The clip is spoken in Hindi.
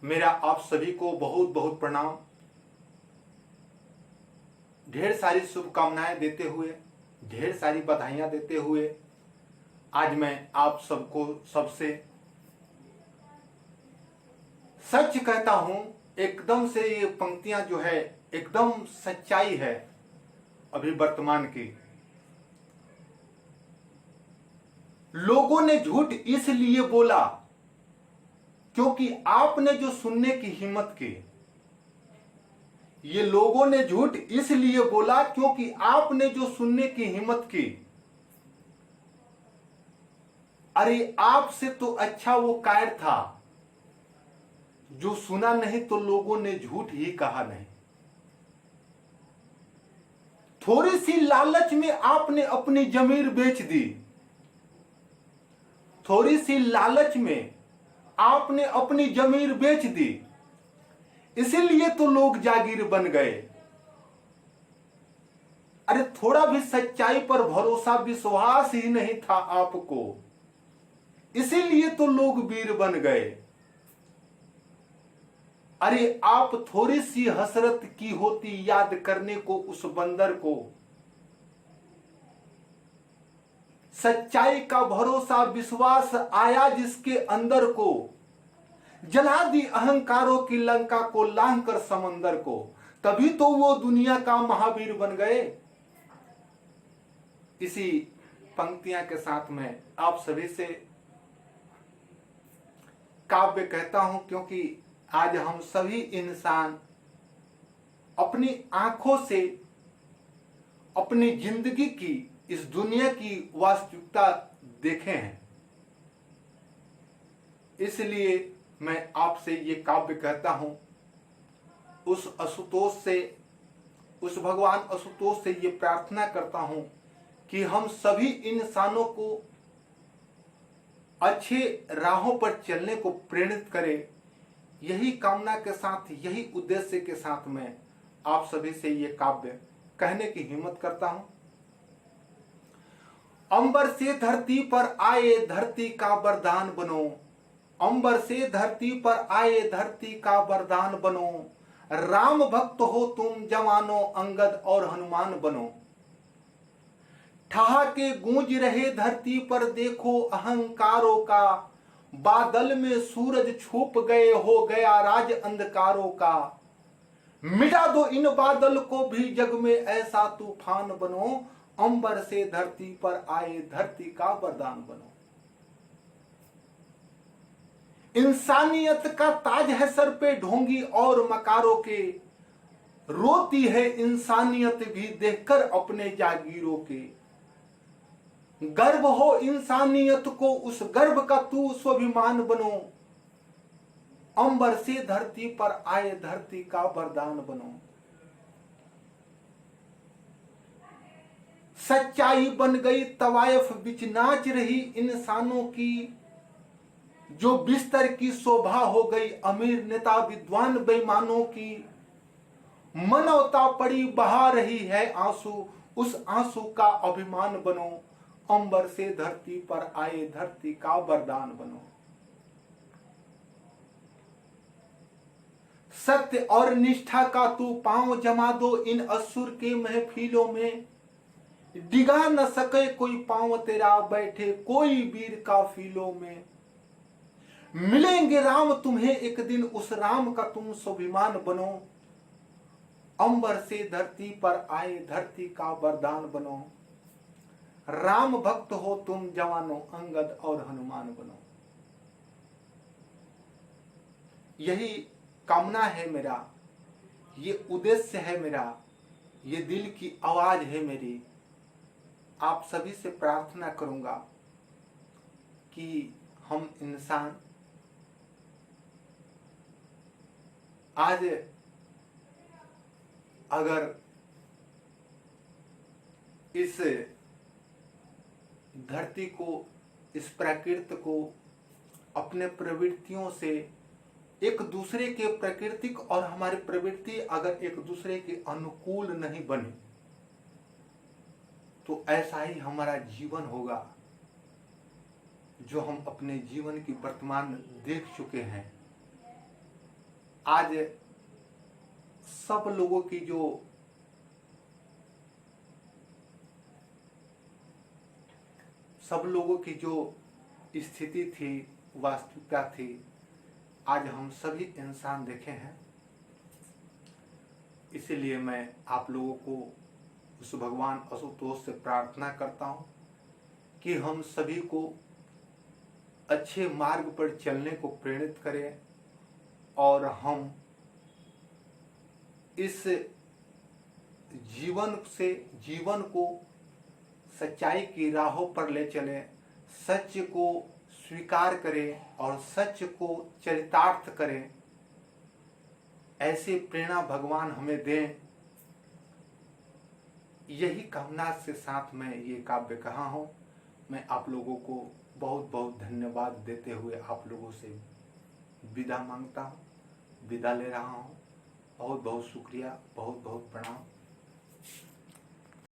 मेरा आप सभी को बहुत बहुत प्रणाम। ढेर सारी शुभकामनाएं देते हुए, ढेर सारी बधाइयां देते हुए आज मैं आप सबको सबसे सच कहता हूं। एकदम से ये पंक्तियां जो है एकदम सच्चाई है अभी वर्तमान की। लोगों ने झूठ इसलिए बोला क्योंकि आपने जो सुनने की हिम्मत की। ये लोगों ने झूठ इसलिए बोला क्योंकि आपने जो सुनने की हिम्मत की। अरे आपसे तो अच्छा वो कायर था जो सुना नहीं तो लोगों ने झूठ ही कहा नहीं। थोड़ी सी लालच में आपने अपनी जमीर बेच दी। थोड़ी सी लालच में आपने अपनी जमीर बेच दी, इसीलिए तो लोग जागीर बन गए। अरे थोड़ा भी सच्चाई पर भरोसा विश्वास ही नहीं था आपको, इसीलिए तो लोग वीर बन गए। अरे आप थोड़ी सी हसरत की होती याद करने को उस बंदर को, सच्चाई का भरोसा विश्वास आया जिसके अंदर को, जला दी अहंकारों की लंका को लांघ कर समंदर को, तभी तो वो दुनिया का महावीर बन गए। इसी पंक्तियां के साथ में आप सभी से काव्य कहता हूं, क्योंकि आज हम सभी इंसान अपनी आंखों से अपनी जिंदगी की इस दुनिया की वास्तविकता देखे हैं। इसलिए मैं आपसे ये काव्य कहता हूं। उस आशुतोष से, उस भगवान आशुतोष से ये प्रार्थना करता हूं कि हम सभी इंसानों को अच्छे राहों पर चलने को प्रेरित करे। यही कामना के साथ, यही उद्देश्य के साथ मैं आप सभी से ये काव्य कहने की हिम्मत करता हूं। अंबर से धरती पर आए धरती का वरदान बनो, अंबर से धरती पर आए धरती का वरदान बनो, राम भक्त हो तुम जवानों अंगद और हनुमान बनो। ठहाके गूंज रहे धरती पर देखो अहंकारों का, बादल में सूरज छुप गए हो गया राज अंधकारों का। मिटा दो इन बादल को भी जग में ऐसा तूफान बनो, अंबर से धरती पर आए धरती का वरदान बनो। इंसानियत का ताज है सर पे ढोंगी और मकारों के, रोती है इंसानियत भी देखकर अपने जागीरों के। गर्व हो इंसानियत को उस गर्व का तू स्वाभिमान बनो, अंबर से धरती पर आए धरती का वरदान बनो। सच्चाई बन गई तवायफ बिच नाच रही इंसानों की, जो बिस्तर की शोभा हो गई अमीर नेता विद्वान बेईमानों की। मानवता पड़ी बहा रही है आंसू, उस आंसू का अभिमान बनो, अंबर से धरती पर आए धरती का वरदान बनो। सत्य और निष्ठा का तू पांव जमा दो इन असुर के महफिलों में, डिगा न सके कोई पांव तेरा बैठे कोई वीर काफिलों में। मिलेंगे राम तुम्हें एक दिन, उस राम का तुम स्वाभिमान बनो, अंबर से धरती पर आए धरती का वरदान बनो। राम भक्त हो तुम जवानों अंगद और हनुमान बनो। यही कामना है मेरा, ये उद्देश्य है मेरा, ये दिल की आवाज है मेरी। आप सभी से प्रार्थना करूंगा कि हम इंसान आज अगर इस धरती को, इस प्रकृति को अपने प्रवृत्तियों से, एक दूसरे के प्राकृतिक और हमारी प्रवृत्ति अगर एक दूसरे के अनुकूल नहीं बने तो ऐसा ही हमारा जीवन होगा जो हम अपने जीवन की वर्तमान देख चुके हैं। आज सब लोगों की जो स्थिति थी, वास्तविकता थी, आज हम सभी इंसान देखे हैं। इसीलिए मैं आप लोगों को उस भगवान आशुतोष से प्रार्थना करता हूँ कि हम सभी को अच्छे मार्ग पर चलने को प्रेरित करें और हम इस जीवन को सच्चाई की राहों पर ले चलें, सत्य को स्वीकार करें और सत्य को चरितार्थ करें। ऐसी प्रेरणा भगवान हमें दें। यही कामना से साथ में ये काव्य कहा हूँ। मैं आप लोगों को बहुत बहुत धन्यवाद देते हुए आप लोगों से विदा मांगता हूँ, विदा ले रहा हूँ। बहुत बहुत शुक्रिया, बहुत बहुत प्रणाम।